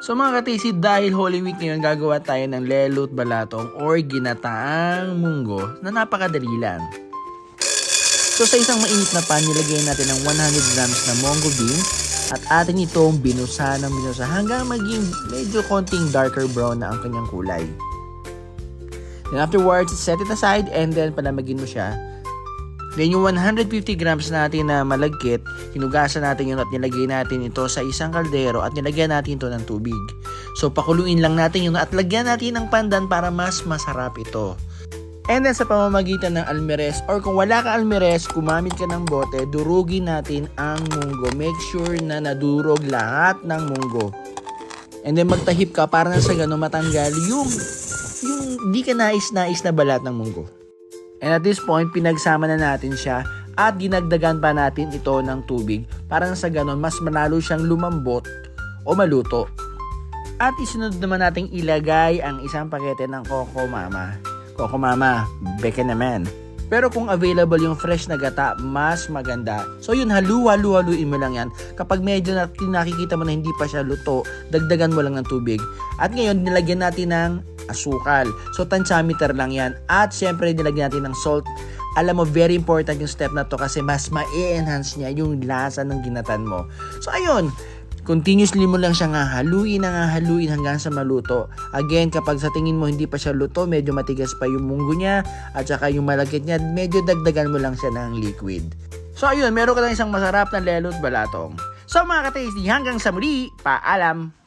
So mga ka-tasty, dahil Holy Week ngayon, gagawa tayo ng lelot balatong or ginataang munggo na napakadali lang. So sa isang mainit na pan, nilagay natin ng 100 grams na munggo beans at atin itong binusa ng binusa hanggang maging medyo konting darker brown na ang kanyang kulay. Then afterwards, set it aside and then palamagin mo siya. Then yung 150 grams natin na malagkit, hinugasan natin yun at nilagay natin ito sa isang kaldero at nilagyan natin ito ng tubig. So pakuluin lang natin yun at lagyan natin ng pandan para mas masarap ito. And then sa pamamagitan ng almeres or kung wala ka almeres, kumamit ka ng bote, durugin natin ang munggo. Make sure na nadurog lahat ng munggo. And then magtahip ka para na sa gano'n matanggal yung di ka nais-nais na balat ng munggo. And at this point, pinagsama na natin siya at dinagdagan pa natin ito ng tubig para sa ganon mas manalo siyang lumambot o maluto. At isunod naman nating ilagay ang isang pakete ng Coco Mama. Coco Mama, beke naman. Pero kung available yung fresh na gata, mas maganda. So yun, haluin mo lang yan. Kapag medyo nakikita mo na hindi pa siya luto, dagdagan mo lang ng tubig. At ngayon, nilagyan natin ng asukal. So tansyameter lang yan. At syempre nilagyan natin ng salt. Alam mo, very important yung step na to kasi mas ma-enhance niya yung lasa ng ginatan mo. So ayun, continuously mo lang siya haluin hanggang sa maluto. Again, kapag sa tingin mo hindi pa siya luto, medyo matigas pa yung munggo niya at saka yung malagkit niya, medyo dagdagan mo lang siya ng liquid. So ayun, meron ka lang isang masarap na lelot balatong. So mga ka-tasty, hanggang sa muli, paalam!